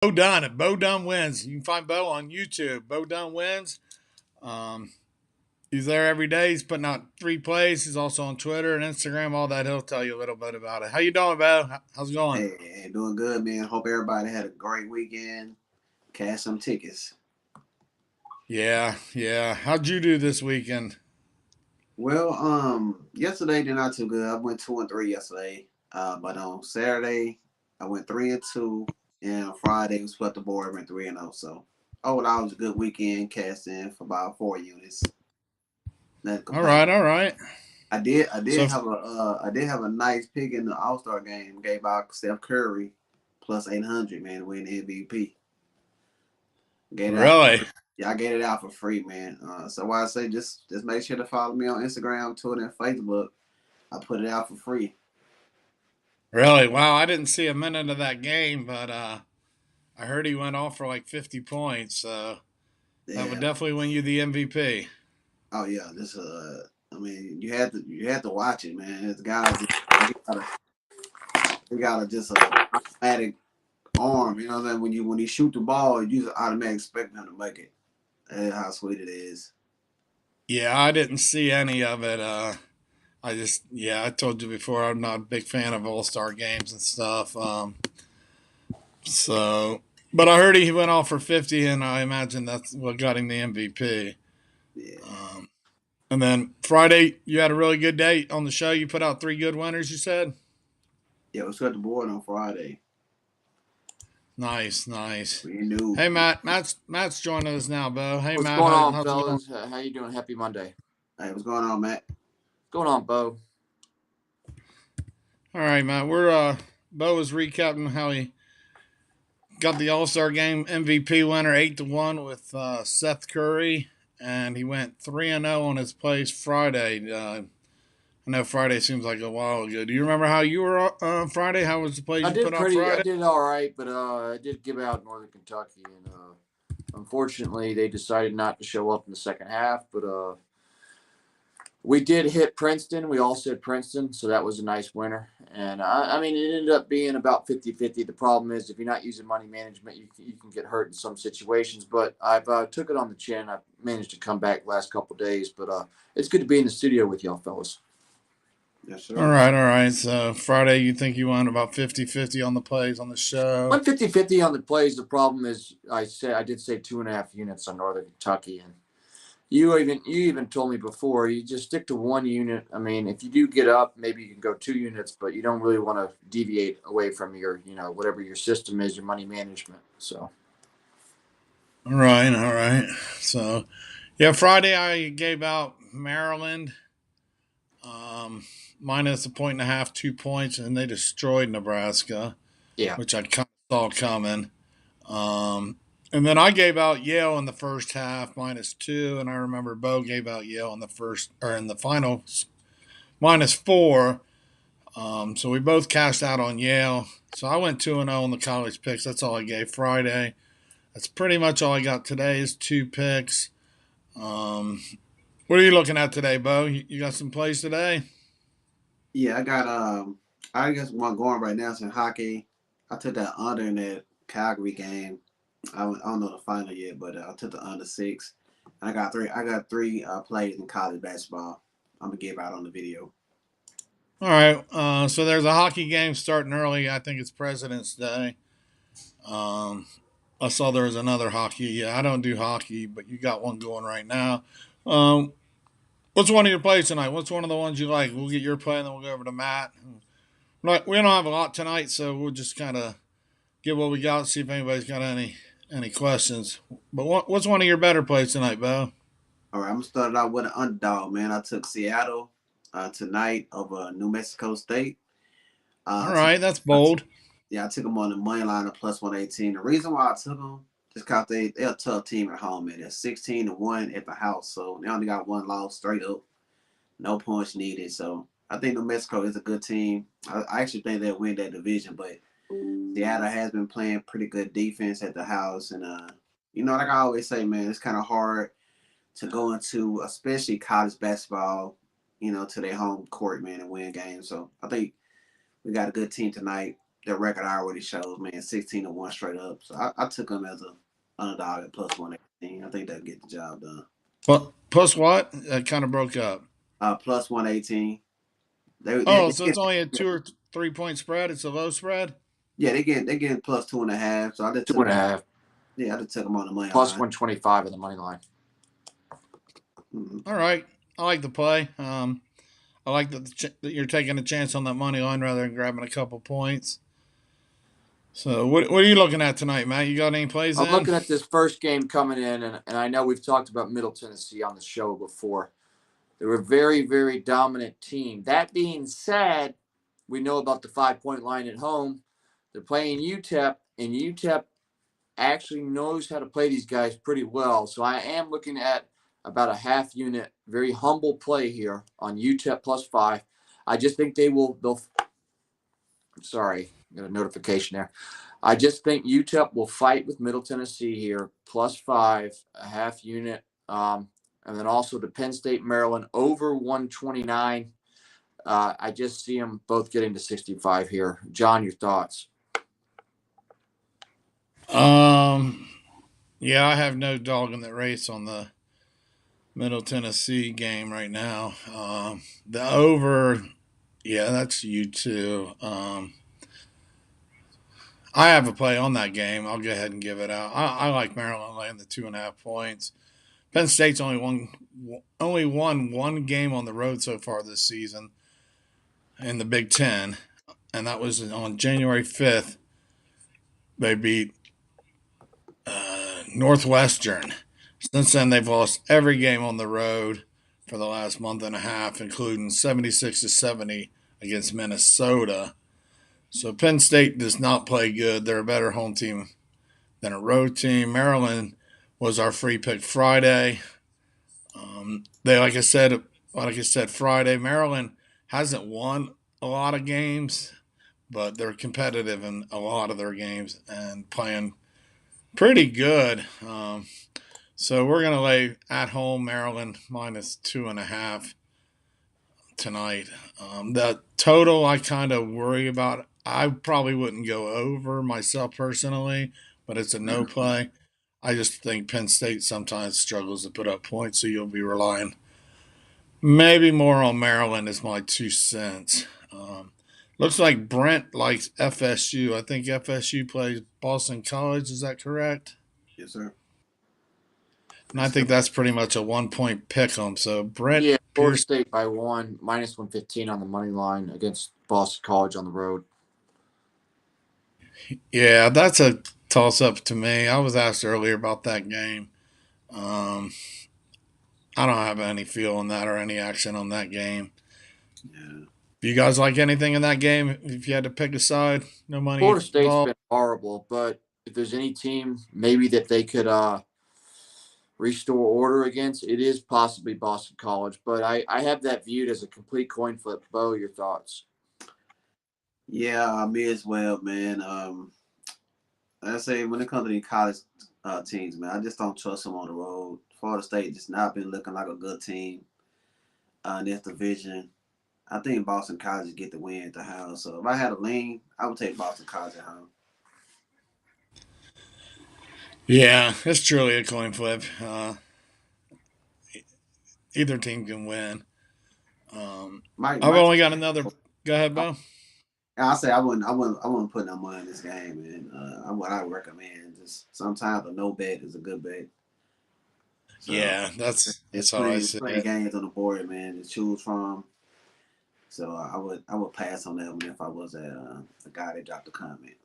Bo Dunn at Bo Dunn Wins. You can find Bo on YouTube. Bo Dunn Wins. Um, he's there every day. He's putting out 3 plays. He's also on Twitter and Instagram. All that. He'll tell you a little bit about it. How you doing, Bo? How's it going? Hey, doing good, man. Hope everybody had a great weekend. Cash some tickets. Yeah, yeah. How'd you do this weekend? Well, yesterday did not too good. I went 2-3 yesterday. But on Saturday I went 3-2, and on Friday we swept the board, went 3-0. So overall, it was a good weekend. Cashed in for about 4 units. Nothing to All complain. right, all right. I did So, have a nice pick in the All Star game. Gave out Steph Curry plus 800, man, to win MVP. Gave it out for really, free. Yeah, I gave it out for free, man. So why I say just make sure to follow me on Instagram, Twitter, and Facebook. I put it out for free. really. Wow, I didn't see a minute of that game, but I heard he went off for like 50 points. So that would Yeah. definitely win you the MVP. Oh yeah. This I mean, you had to watch it, man. This guy just he got a just a automatic arm. You know what I mean? When he shoot the ball, you just automatically expect him to make it. That's how sweet it is. Yeah, I didn't see any of it. I told you before, I'm not a big fan of All Star games and stuff. So, but I heard he went off for 50, and I imagine that's what got him the MVP. Yeah. Um, and then Friday, you had a really good day on the show. You put out 3 good winners, you said? Yeah, we swept the board on Friday. Nice, nice. We knew. Hey, Matt. Matt's joining us now, Bo. Hey, What's Matt. going on, How's it going? fellas? How you doing? Happy Monday. Hey, what's going on, Matt? What's going on, Bo? All right, Matt. Bo was recapping how he got the All Star Game MVP winner 8-1 with Seth Curry, and he went 3-0 on his plays Friday. I know Friday seems like a while ago. Do you remember how you were Friday? How was the plays you put on I Friday? did all right, but I did give out Northern Kentucky, and unfortunately, they decided not to show up in the second half. But we did hit Princeton. We all said Princeton, so that was a nice winner. And I mean, it ended up being about 50-50. The problem is if you're not using money management, you can get hurt in some situations. But I've took it on the chin. I've managed to come back last couple of days. But it's good to be in the studio with y'all, fellas. Yes, All sir. right, all right. So Friday, you think you won about 50-50 on the plays on the show. Went 50-50 on the plays. The problem is I did say 2.5 units on Northern Kentucky, and you even told me before you just stick to 1 unit. I mean, if you do get up, maybe you can go 2 units, but you don't really want to deviate away from your whatever your system is, your money management. So All right, all right. So, yeah, Friday I gave out Maryland um, minus a point and a half, 2 points, and they destroyed Nebraska, yeah, which I kind of saw coming. Um, and then I gave out Yale in the first half -2, and I remember Bo gave out Yale in the first or in the final -4. So we both cashed out on Yale. So I went 2-0 on the college picks. That's all I gave Friday. That's pretty much all I got today is 2 picks. Um, what are you looking at today, Bo? You got some plays today? Yeah, I guess one going right now is in hockey. I took that under in that Calgary game. I don't know the final yet, but I took the under 6. And I got three plays in college basketball. I'm gonna give out on the video. All right. So there's a hockey game starting early. I think it's President's Day. Um, I saw there was another hockey. Yeah, I don't do hockey, but you got one going right now. Um, what's one of your plays tonight? What's one of the ones you like? We'll get your play, and then we'll go over to Matt. We don't have a lot tonight, so we'll just kind of get what we got. See if anybody's got any questions. But what's one of your better plays tonight, Bo? All right, I'm gonna start it out with an underdog, man. I took Seattle tonight over New Mexico State. All Uh, took, right, that's I t- bold. yeah, I took them on the money line of plus 118. The reason why I took them is because they're a tough team at home, man. They're 16-1 at the house, so they only got one loss straight up, no points needed. So I think New Mexico is a good team. I actually think they'll win that division, but Seattle has been playing pretty good defense at the house, and like I always say, man, it's kind of hard to go into, especially college basketball, to their home court, man, and win games. So I think we got a good team tonight. their record already shows, man, 16-1 straight up. So I took them as a underdog at plus 118. I think they'll get the job done. Well, plus what? It kind of broke up. Plus 118. Oh, They so get it's only a 2 or 3 point spread. It's a low spread. yeah they get plus 2.5. So I just Two took and a half. yeah I just took them on the money Plus line. 125 in the money line. Mm-hmm. All right, I like the play. I like that you're taking a chance on that money line rather than grabbing a couple points. So, what are you looking at tonight, Matt? You got any plays I'm in? looking at this first game coming in, and I know we've talked about Middle Tennessee on the show before. They're a very, very dominant team. That being said, we know about the 5-point line at home. They're playing UTEP, and UTEP actually knows how to play these guys pretty well. So I am looking at about a half unit, very humble play here on UTEP plus 5. I just think they'll sorry, got a notification there. I just think UTEP will fight with Middle Tennessee here, plus 5, a half unit. And then also the Penn State Maryland over 129. I just see them both getting to 65 here. John, your thoughts? Yeah, I have no dog in the race on the Middle Tennessee game right now. The over, yeah, that's you too. I have a play on that game. I'll go ahead and give it out. I like Maryland laying the 2.5 points. Penn State's only won one game on the road so far this season in the Big Ten, and that was on January 5th. They beat Northwestern. Since then, they've lost every game on the road for the last month and a half, including 76-70 against Minnesota. So Penn State does not play good. They're a better home team than a road team. Maryland was our free pick Friday. They like I said Friday. Maryland hasn't won a lot of games, but they're competitive in a lot of their games and playing pretty good. So we're gonna lay at home Maryland minus 2.5 tonight. The total I kind of worry about. I probably wouldn't go over myself personally, but it's a no play. I just think Penn State sometimes struggles to put up points, so you'll be relying maybe more on Maryland is my 2 cents. Looks like Brent likes FSU. I think FSU plays Boston College. Is that correct? Yes, sir. And I think that's pretty much a 1 point pick 'em. So Brent Yeah, Florida Pierce, State by 1, minus 115 on the money line against Boston College on the road. yeah, that's a toss up to me. I was asked earlier about that game. Um, I don't have any feel on that or any action on that game. Yeah. Do you guys like anything in that game? If you had to pick a side, no money Florida State's involved. been horrible, but if there's any team maybe that they could restore order against, it is possibly Boston College. But I have that viewed as a complete coin flip. Bo, your thoughts? Yeah, me as well, man. I say when it comes to the college teams, man, I just don't trust them on the road. Florida State just not been looking like a good team in this division. I think Boston College get the win at the house. So if I had a lean, I would take Boston College at home. Yeah, it's truly a coin flip. Either team can win. Mike, I've Mike, only got another. Go ahead, Bo. I say I wouldn't put no money in this game, man. What I recommend just sometimes a no bet is a good bet. So Yeah, that's it's how I plenty, see plenty it. games on the board, man, to choose from. So I would pass on that one if I was a guy that dropped a comment.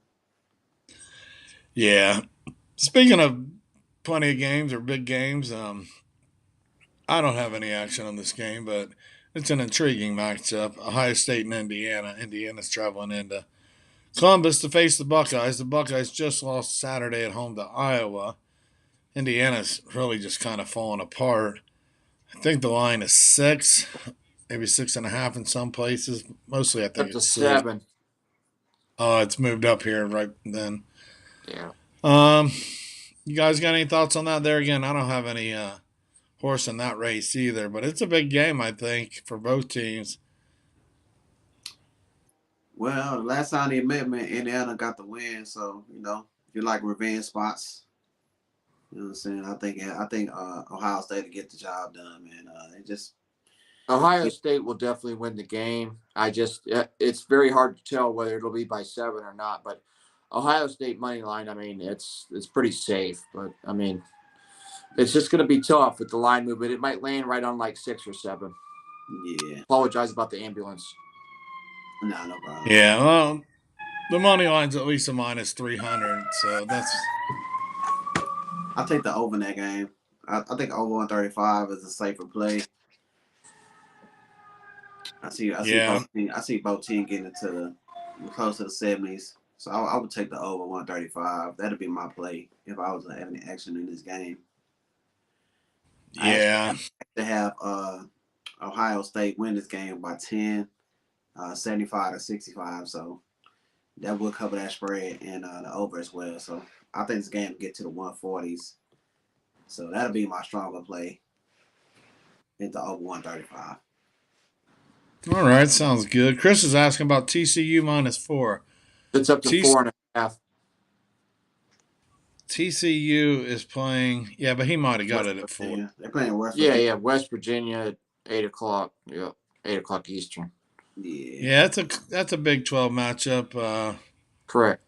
Yeah. Speaking of plenty of games or big games, I don't have any action on this game, but it's an intriguing matchup. Ohio State and Indiana. Indiana's traveling into Columbus to face the Buckeyes. The Buckeyes just lost Saturday at home to Iowa. Indiana's really just kind of falling apart. I think the line is 6, maybe 6.5 in some places. Mostly, I think Up to it's 6. 7. It's moved up here right then. Yeah. Um, you guys got any thoughts on that? There again, I don't have any horse in that race either, but it's a big game, I think, for both teams. Well, the last time they met me, Indiana got the win. So if you like revenge spots, you know what I'm saying. I think Ohio State to get the job done, man. It just Ohio it, State will definitely win the game. It's very hard to tell whether it'll be by 7 or not, but Ohio State money line, I mean, it's pretty safe, but I mean, it's just going to be tough with the line movement. It might land right on like 6 or 7. yeah, Apologize about the ambulance. nah, no problem. Yeah, well, the money line's at least a minus 300, so that's I take the over in that game. I think over 135 is a safer play. I see yeah. both teams getting into the close to the 70s. So I would take the over 135. That'd be my play if I was having any action in this game. I actually Yeah. have to have Ohio State win this game by 10, 75 to 65. So that will cover that spread and the over as well. So I think this game will get to the 140s. So that'll be my stronger play into over 135. All right, sounds good. Chris is asking about TCU minus 4. It's up to T- 4.5. TCU is playing, yeah, but he might have got West it at 4. Virginia. They're playing West Yeah, Virginia. yeah. West Virginia at 8 o'clock. Yeah, 8 o'clock Eastern. Yeah. Yeah, that's a Big 12 matchup. Correct.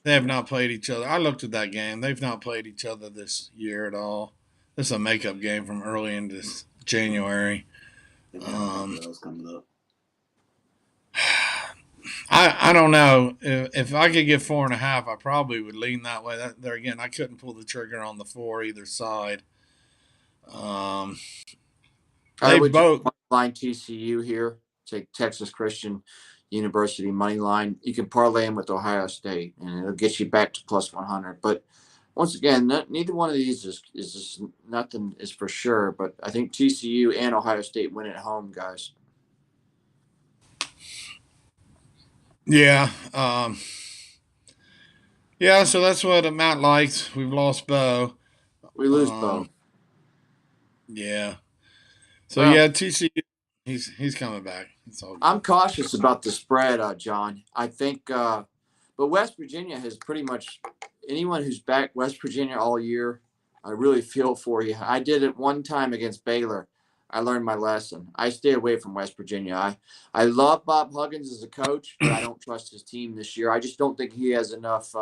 They have not played each other. I looked at that game. They've not played each other this year at all. This is a makeup game from early into January. They got a couple Um, of those coming up. I don't know if I could get 4.5. I probably would lean that way. There again, I couldn't pull the trigger on the 4 either side. Um, I they would just both, money line TCU here. Take Texas Christian University money line. You can parlay them with Ohio State, and it'll get you back to plus 100. But once again, neither one of these is just nothing is for sure. But I think TCU and Ohio State win at home, guys. yeah, yeah. So that's what Matt likes. We've lost Bo. We lose Bo. Um, yeah. So Well, yeah, TCU. He's coming back. It's all I'm good. cautious about the spread, John. I think, but West Virginia has pretty much anyone who's backed West Virginia all year. I really feel for you. I did it one time against Baylor. I learned my lesson. I stay away from West Virginia. I love Bob Huggins as a coach, but I don't trust his team this year. I just don't think he has enough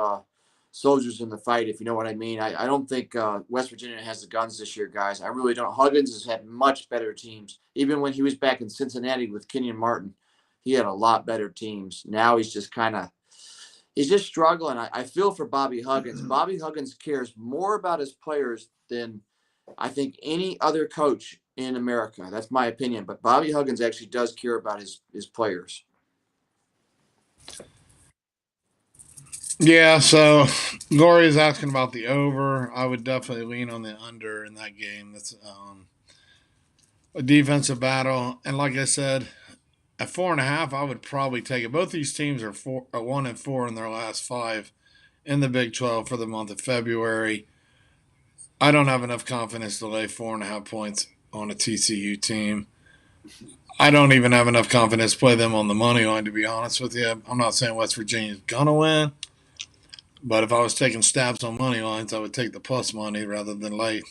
soldiers in the fight, if you know what I mean. I don't think West Virginia has the guns this year, guys. I really don't. Huggins has had much better teams. Even when he was back in Cincinnati with Kenyon Martin, he had a lot better teams. Now he's just he's just struggling. I feel for Bobby Huggins. Bobby Huggins cares more about his players than I think any other coach in America. That's my opinion. But Bobby Huggins actually does care about his players. Yeah, so Glory is asking about the over. I would definitely lean on the under in that game. That's a defensive battle, and like I said, at 4.5, I would probably take it. Both these teams are 1-4 in their last 5 in the Big 12 for the month of February. I don't have enough confidence to lay 4.5 points on a TCU team. I don't even have enough confidence to play them on the money line, to be honest with you. I'm not saying West Virginia's gonna win. But if I was taking stabs on money lines, I would take the plus money rather than lay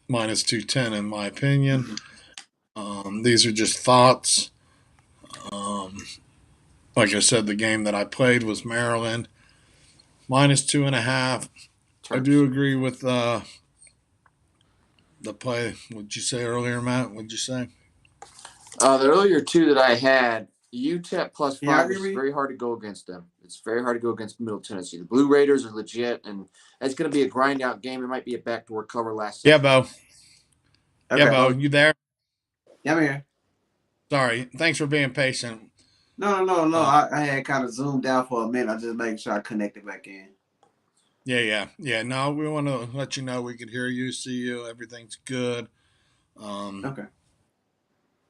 minus 210, in my opinion. These are just thoughts. Um, like I said, the game that I played was Maryland minus 2.5. I Terps. do agree with the play. What'd you say earlier, Matt? What'd you say? The earlier two that I had, UTEP plus Yeah, 5 is very hard to go against them. It's very hard to go against Middle Tennessee. The Blue Raiders are legit, and it's going to be a grind out game. It might be a backdoor cover last Yeah, second. Bo. Yeah, Okay. Bo. You there? Yeah, I'm here. Sorry. Thanks for being patient. No. Uh, I had kind of zoomed out for a minute. I just making sure I connected back in. yeah. No, we want to let you know we could hear you, see you. Everything's good. Okay.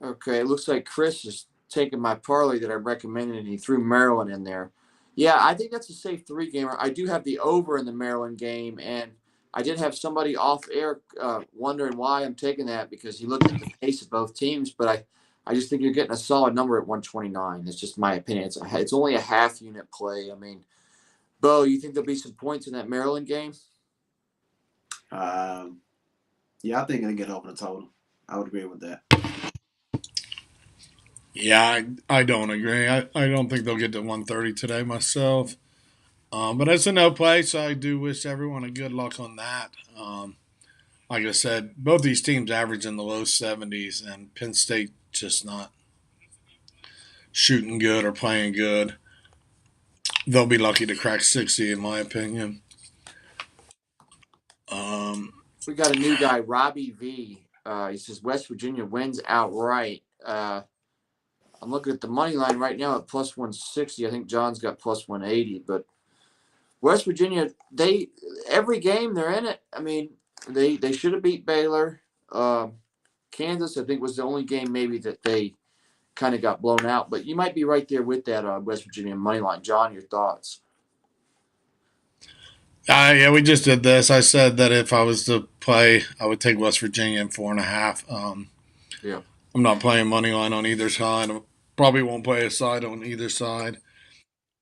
Okay, it looks like Chris is taking my parlay that I recommended, and he threw Maryland in there. Yeah, I think that's a safe 3-gamer. I do have the over in the Maryland game, and I did have somebody off air wondering why I'm taking that because he looked at the pace of both teams. But I just think you're getting a solid number at 129. That's just my opinion. It's only a half unit play. I mean, Bo, you think there'll be some points in that Maryland game? Yeah, I think it'll get over the total. I would agree with that. Yeah, I don't agree. I don't think they'll get to 130 today myself. But it's a no play, so I do wish everyone a good luck on that. Like I said, both these teams average in the low 70s, and Penn State just not shooting good or playing good. They'll be lucky to crack 60, in my opinion. We got a new guy, Robbie V. He says West Virginia wins outright. I'm looking at the money line right now at plus 160. I think John's got plus 180, but West Virginia, every game they're in it. I mean, they should have beat Baylor. Kansas, I think, was the only game maybe that they kind of got blown out. But you might be right there with that West Virginia money line. John, your thoughts? Yeah, we just did this. I said that if I was to play, I would take West Virginia in 4.5. Yeah. I'm not playing money line on either side. I probably won't play a side on either side.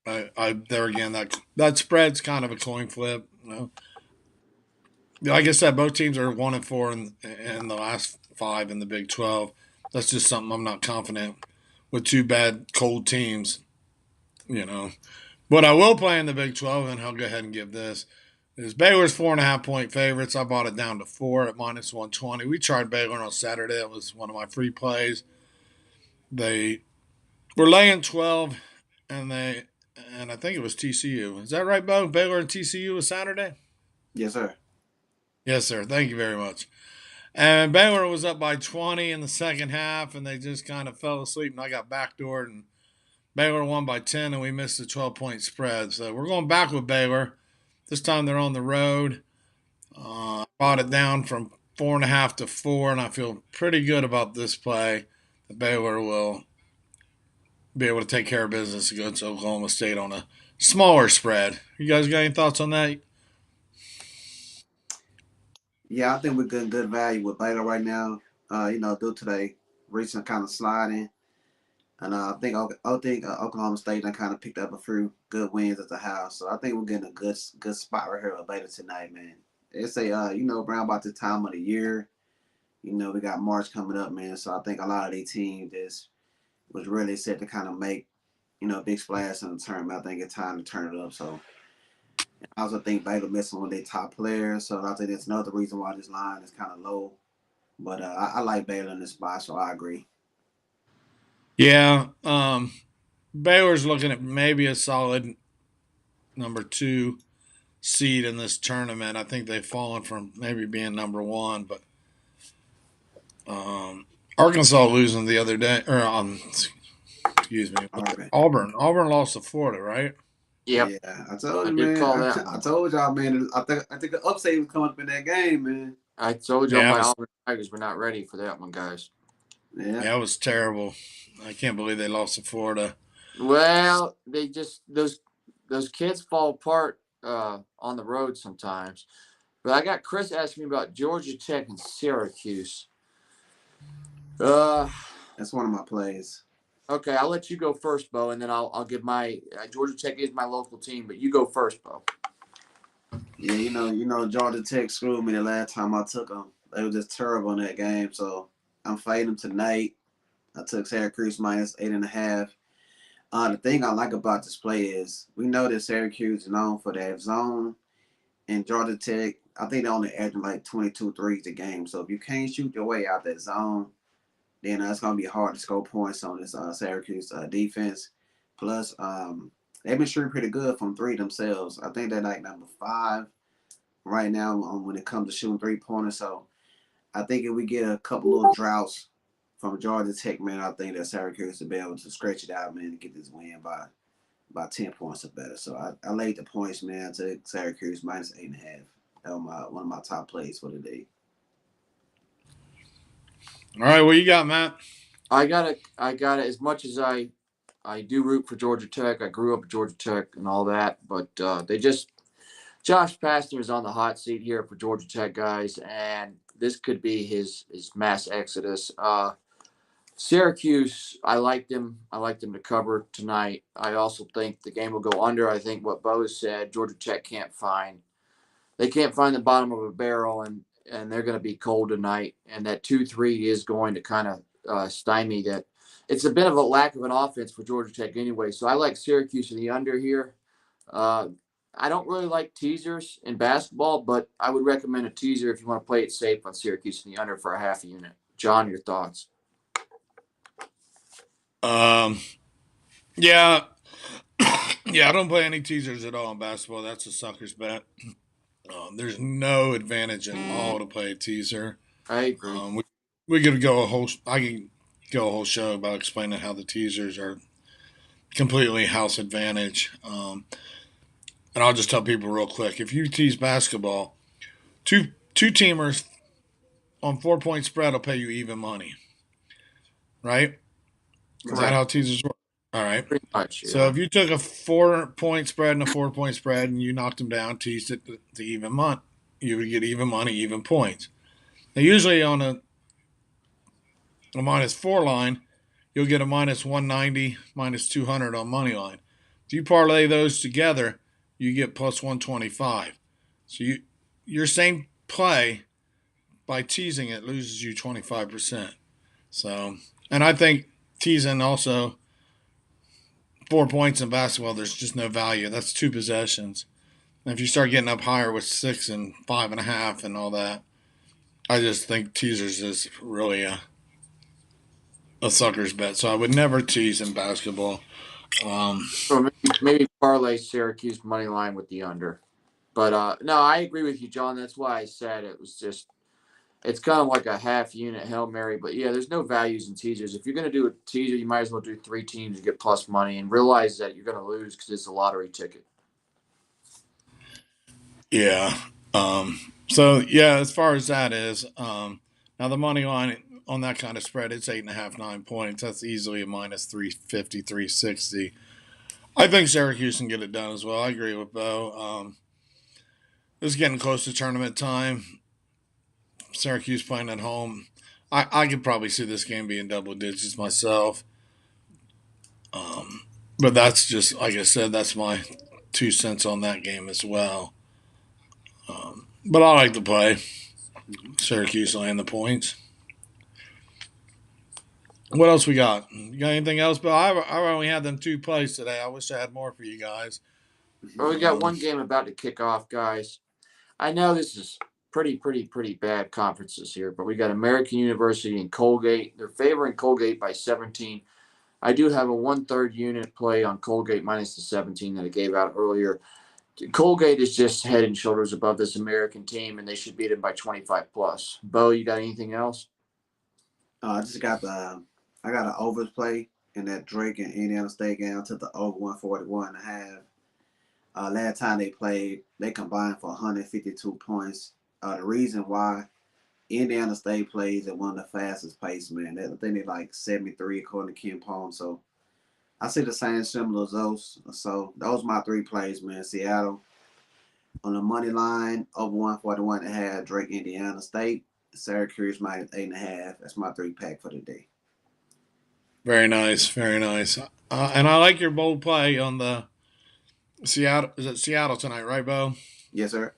There again, that spread's kind of a coin flip. Like I said, both teams are 1-4 in the last 5 in the Big 12. That's just something I'm not confident with two bad cold teams. But I will play in the Big 12, and I'll go ahead and give this. Is Baylor's 4.5-point favorites. I bought it down to 4 at minus 120. We tried Baylor on Saturday. That was one of my free plays. They were laying 12, and I think it was TCU. Is that right, Bo? Baylor and TCU was Saturday? Yes, sir. Yes, sir. Thank you very much. And Baylor was up by 20 in the second half, and they just kind of fell asleep, and I got backdoored, and Baylor won by 10, and we missed the 12-point spread. So we're going back with Baylor. This time they're on the road. I brought it down from 4.5 to 4, and I feel pretty good about this play. The Baylor will be able to take care of business against Oklahoma State on a smaller spread. You guys got any thoughts on that? Yeah, I think we're getting good value with Baylor right now. Due to their recent kind of sliding. And I think Oklahoma State done kind of picked up a few good wins at the house. So I think we're getting a good spot right here with Baylor tonight, man. It's around about the time of the year. We got March coming up, man. So I think a lot of these teams just was really set to kind of make, big splash in the tournament. I think it's time to turn it up. So I also think Baylor missing one of their top players. So I think that's another reason why this line is kind of low. But I like Baylor in this spot, so I agree. Yeah. Baylor's looking at maybe a solid number 2 seed in this tournament. I think they've fallen from maybe being number 1, but Arkansas losing the other day, or excuse me, Auburn. Auburn lost to Florida, right? Yep. Yeah, I told you, man. I told y'all, man. I think the upset was coming up in that game, man. I told y'all my Auburn Tigers were not ready for that one, guys. Yeah, it was terrible. I can't believe they lost to Florida. Well, they just those kids fall apart on the road sometimes. But I got Chris asking me about Georgia Tech and Syracuse. That's one of my plays. Okay, I'll let you go first, Bo, and then I'll give my Georgia Tech is my local team, but you go first, Bo. Yeah, Georgia Tech screwed me the last time I took them. They were just terrible in that game, so I'm fading them tonight. I took Syracuse minus 8.5. The thing I like about this play is we know that Syracuse is known for that zone, and Georgia Tech, I think they only average like 22 threes a game. So if you can't shoot your way out that zone, then it's going to be hard to score points on this Syracuse defense. Plus, they've been shooting pretty good from 3 themselves. I think they're like number 5 right now when it comes to shooting 3-pointers. So I think if we get a couple little droughts from Georgia Tech, man, I think that Syracuse will be able to stretch it out, man, and get this win by 10 points or better. So I laid the points, man, to Syracuse minus 8.5. That was one of my top plays for the day. All right, what you got, Matt? I got it. As much as I do root for Georgia Tech. I grew up at Georgia Tech and all that, but Josh Pastner is on the hot seat here for Georgia Tech, guys, and this could be his mass exodus. Syracuse, I like them. I like them to cover tonight. I also think the game will go under. I think what Bo said, Georgia Tech can't find the bottom of a barrel, and they're going to be cold tonight. And that 2-3 is going to kind of stymie that. It's a bit of a lack of an offense for Georgia Tech anyway. So I like Syracuse in the under here. Uh, I don't really like teasers in basketball, but I would recommend a teaser if you want to play it safe on Syracuse in the under for a half unit. John, your thoughts? Yeah, yeah. I don't play any teasers at all in basketball. That's a sucker's bet. There's no advantage at all to play a teaser. I agree. We could go a whole. I can go a whole show about explaining how the teasers are completely house advantage. And I'll just tell people real quick: if you tease basketball, two teamers on 4 point spread will pay you even money, right? Is that Correct. how teasers work? All right. Pretty much, So yeah. if you took a 4 point spread and a 4 point spread and you knocked them down, teased it to even money, you would get even money, even points. Now, usually on a -4 line, you'll get a -190, -200 on money line. If you parlay those together, you get +125. So your same play by teasing it loses you 25%. So, and I think teasing also 4 points in basketball, there's just no value. That's two possessions. And if you start getting up higher with 6 and 5.5 and all that, I just think teasers is really a sucker's bet. So I would never tease in basketball. So maybe parlay Syracuse money line with the under. But no, I agree with you, John. That's why I said it was just it's kind of like a half unit Hail Mary. But yeah, there's no values in teasers. If you're going to do a teaser, you might as well do 3 teams to get plus money and realize that you're going to lose because it's a lottery ticket. Yeah. So yeah, as far as that is, now the money line on that kind of spread, it's 8.5, 9 points. That's easily a -350, 360. I think Syracuse can get it done as well. I agree with Bo. It's getting close to tournament time. Syracuse playing at home. I could probably see this game being double digits myself. But that's just, like I said, that's my 2 cents on that game as well. But I like to play Syracuse laying the points. What else we got? You got anything else? But I only had them 2 plays today. I wish I had more for you guys. Well, we got one game about to kick off, guys. I know this is pretty bad conferences here, but we got American University and Colgate. They're favoring Colgate by 17. I do have a 1/3 unit play on Colgate minus the 17 that I gave out earlier. Colgate is just head and shoulders above this American team, and they should beat it by 25 plus. Bo, you got anything else? I just got I got an overs play in that Drake and Indiana State game. I took the over 141.5. Last time they played, they combined for 152 points. The reason why Indiana State plays at one of the fastest pace, man. I think they're like 73 according to Ken Palm. So I see the same similar as those. So those are my 3 plays, man. Seattle on the money line, over 141.5. Drake, Indiana State. Syracuse minus 8.5. That's my 3-pack for the day. Very nice, very nice. And I like your bold play on the Seattle. Is it Seattle tonight, right, Bo? Yes, sir.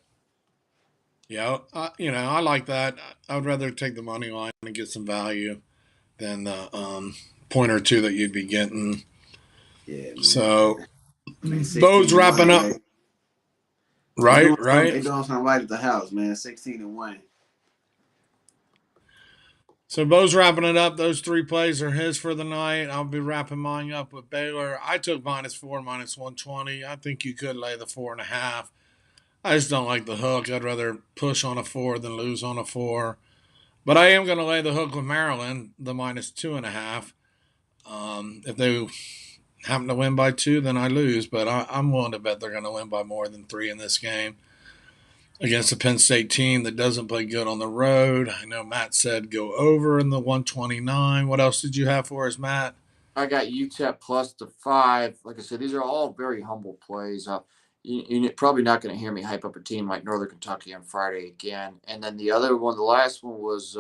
Yeah, I like that. I would rather take the money line and get some value than the point or two that you'd be getting. Yeah, man. So I mean, Bo's 16-1, wrapping up. man. Right, They right. doing something right at the house, man. 16-1. So Bo's wrapping it up. Those 3 plays are his for the night. I'll be wrapping mine up with Baylor. I took -4, -120. I think you could lay the 4.5. I just don't like the hook. I'd rather push on a 4 than lose on a 4. But I am going to lay the hook with Maryland, the -2.5. If they happen to win by 2, then I lose. But I'm willing to bet they're going to win by more than 3 in this game against a Penn State team that doesn't play good on the road. I know Matt said go over in the 129. What else did you have for us, Matt? I got UTEP plus the 5. Like I said, these are all very humble plays. You're probably not going to hear me hype up a team like Northern Kentucky on Friday again. And then the other one, the last one was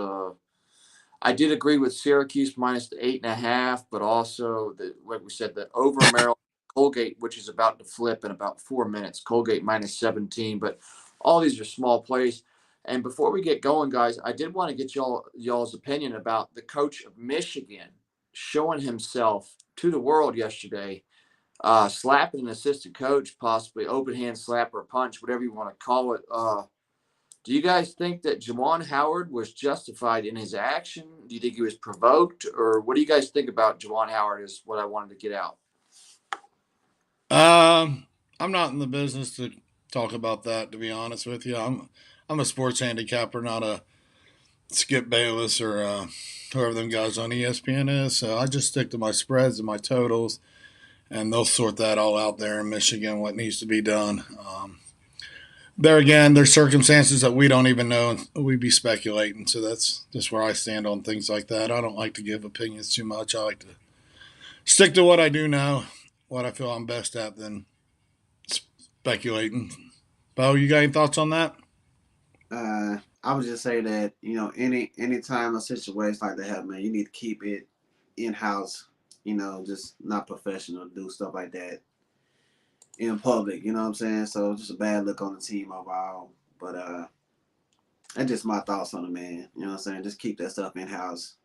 I did agree with Syracuse minus the 8.5, but also like we said, the over Maryland Colgate, which is about to flip in about 4 minutes. Colgate minus 17, but all these are small plays. And before we get going, guys, I did want to get y'all's opinion about the coach of Michigan showing himself to the world yesterday, slapping an assistant coach, possibly open hand slap or punch, whatever you want to call it. Do you guys think that Juwan Howard was justified in his action? Do you think he was provoked? Or what do you guys think about Juwan Howard is what I wanted to get out. I'm not in the business to talk about that, to be honest with you. I'm a sports handicapper, not a Skip Bayless or whoever them guys on ESPN is. So I just stick to my spreads and my totals, and they'll sort that all out there in Michigan, what needs to be done. There again, there's circumstances that we don't even know, and we'd be speculating. So that's just where I stand on things like that. I don't like to give opinions too much. I like to stick to what I do know, what I feel I'm best at, than speculating. Bo, you got any thoughts on that? I would just say that anytime a situation like that happen, man, you need to keep it in house. Just not professional to do stuff like that in public. You know what I'm saying? So just a bad look on the team overall. But that's just my thoughts on it, man. You know what I'm saying? Just keep that stuff in house.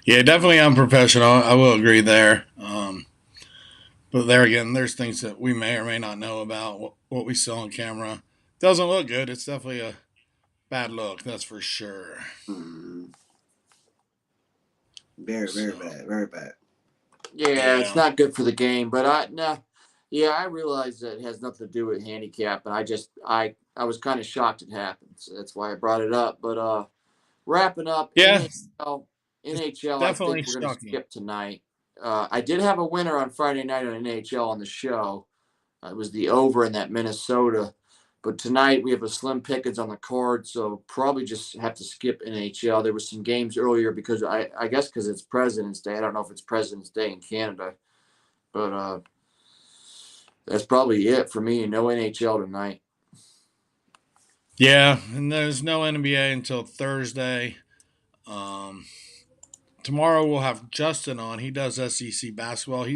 Yeah, definitely unprofessional. I will agree there. But there again, there's things that we may or may not know about what we saw on camera. Doesn't look good. It's definitely a bad look, that's for sure. Mm-hmm. Very, very So, bad. Very bad. Yeah, it's yeah. not good for the game, but I realize that it has nothing to do with handicap, and I was kind of shocked it happened. So that's why I brought it up. But wrapping up Yeah, it's NHL, I think definitely we're going to shocking. skip tonight. I did have a winner on Friday night on NHL on the show. It was the over in that Minnesota. But tonight we have a slim pickings on the card, so probably just have to skip NHL. There was some games earlier because I guess because it's President's Day. I don't know if it's President's Day in Canada, but that's probably it for me. No NHL tonight. Yeah, and there's no NBA until Thursday. Um, Tomorrow we'll have Justin on. He does SEC basketball.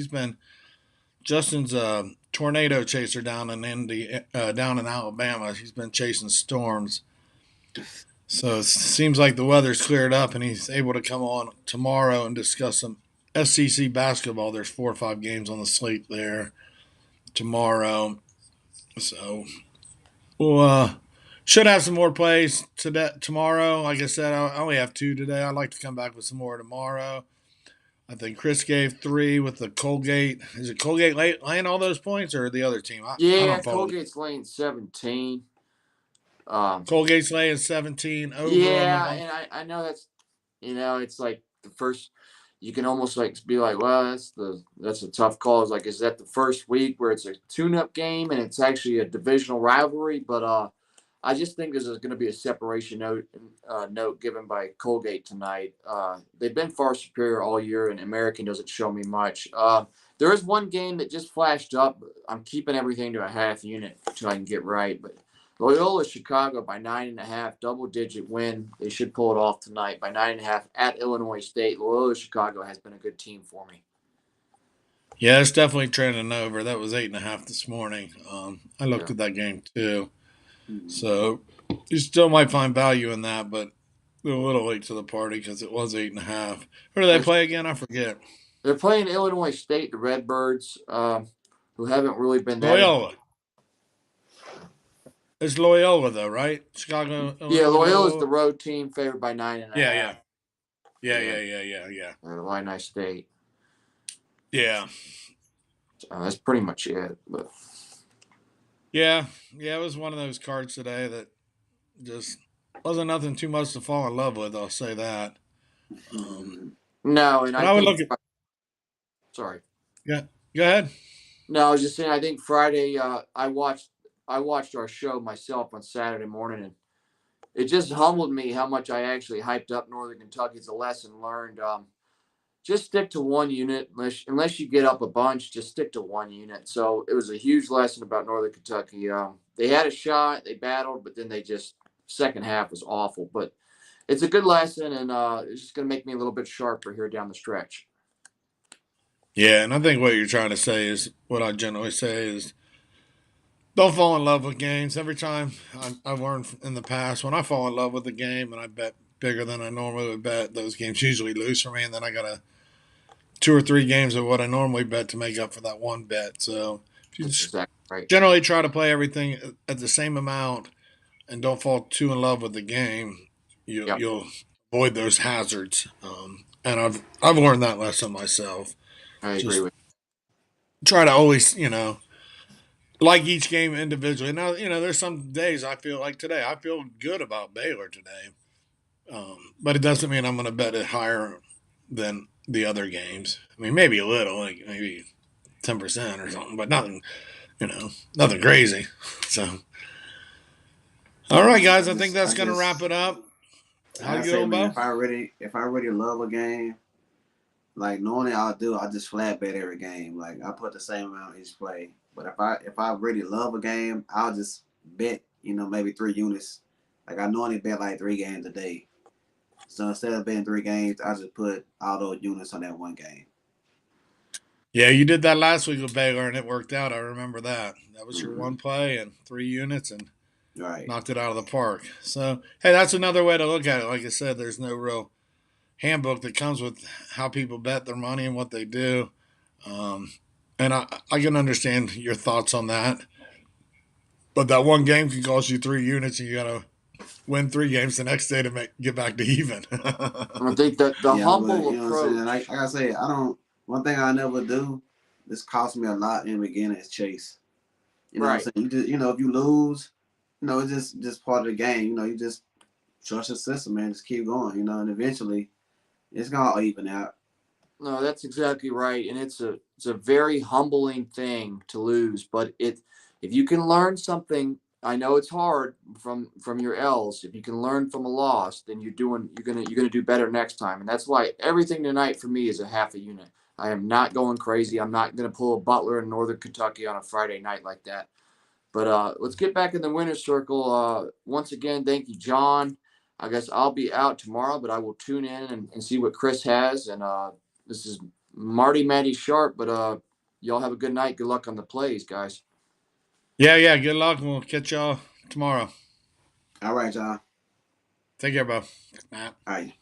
Justin's a tornado chaser down in Alabama. He's been chasing storms. So it seems like the weather's cleared up, and he's able to come on tomorrow and discuss some SEC basketball. There's 4 or 5 games on the slate there tomorrow, so we'll should have some more plays today tomorrow. Like I said, I only have 2 today. I'd like to come back with some more tomorrow. I think Chris gave 3 with the Colgate. Is it Colgate laying all those points, or the other team? I Yeah, don't follow. Colgate's laying 17. Colgate's laying 17 over on the Yeah, month. and I know that's it's like the first you can almost like be like, well, that's a tough call. It's like, is that the first week where it's a tune-up game and it's actually a divisional rivalry? But I just think there's going to be a separation note given by Colgate tonight. They've been far superior all year, and American doesn't show me much. There is one game that just flashed up. I'm keeping everything to a half unit until I can get right, but Loyola Chicago by 9.5, double-digit win. They should pull it off tonight by 9.5 at Illinois State. Loyola Chicago has been a good team for me. Yeah, it's definitely trending over. That was 8.5 this morning. I looked Yeah. at that game too. Mm-hmm. So you still might find value in that, but a little late to the party because it was 8.5. Who do they play again? I forget. They're playing Illinois State, the Redbirds, who haven't really been that. Loyola. It's Loyola though, right? Chicago, Yeah, Illinois, Loyola is Loyola. the road team favored by 9.5. Yeah, yeah, yeah, Yeah, yeah, yeah, yeah, yeah. Illinois State. Yeah, That's pretty much it. But yeah, yeah. It was one of those cards today that just wasn't nothing too much to fall in love with. I'll say that. Mm-hmm. no, and But I I would think look at. sorry. Yeah, go ahead. No, I was just saying. I think Friday. I watched our show myself on Saturday morning, and it just humbled me how much I actually hyped up Northern Kentucky. It's a lesson learned. Just stick to one unit unless you get up a bunch. Just stick to one unit. So it was a huge lesson about Northern Kentucky. They had a shot, they battled, but then they just second half was awful. But it's a good lesson, and it's just going to make me a little bit sharper here down the stretch. Yeah, and I think what you're trying to say is what I generally say is don't fall in love with games. Every time I've learned in the past, when I fall in love with a game and I bet bigger than I normally would bet, those games usually lose for me, and then I got to 2 or 3 games of what I normally bet to make up for that one bet. So if you That's just exactly right. generally try to play everything at the same amount and don't fall too in love with the game, Yep, you'll avoid those hazards. And I've learned that lesson myself. I agree Just with try to always like each game individually. Now there's some days I feel like today I feel good about Baylor today, but it doesn't mean I'm going to bet it higher than the other games. I mean, maybe a little, like maybe 10% or something, but nothing, nothing crazy. So, all right, guys, I think I that's going to wrap just it up. How like I you say, doing, man, Bo? if I really love a game, like normally I just flat bet every game. Like I put the same amount each play. But if I really love a game, I'll just bet, maybe 3 units. Like I normally bet like 3 games a day. So instead of betting 3 games, I just put all those units on that one game. Yeah, you did that last week with Baylor, and it worked out. I remember that. That was your Mm-hmm. one play and 3 units, and Right. knocked it out of the park. So, hey, that's another way to look at it. Like I said, there's no real handbook that comes with how people bet their money and what they do. Um, and I can understand your thoughts on that. But that one game can cost you 3 units, and you got to win 3 games the next day to get back to even. I think that the Yeah, but humble you know what I'm saying. Like, approach. like I said, I don't. One thing I never do. This cost me a lot in the beginning is chase. You know what I'm Right. saying. You just, if you lose, it's just part of the game. You just trust the system, man. Just keep going. And eventually it's gonna even out. No, that's exactly right, and it's a very humbling thing to lose, but if you can learn something, I know it's hard from your L's. If you can learn from a loss, then you're gonna do better next time, and that's why everything tonight for me is a half a unit. I am not going crazy. I'm not gonna pull a Butler in Northern Kentucky on a Friday night like that. But let's get back in the winner's circle. Once again, thank you, John. I guess I'll be out tomorrow, but I will tune in and see what Chris has. And this is Marty Matty Sharp. But y'all have a good night. Good luck on the plays, guys. Yeah, yeah. Good luck. We'll catch y'all tomorrow. All right, y'all. Take care, bro. Matt. All right.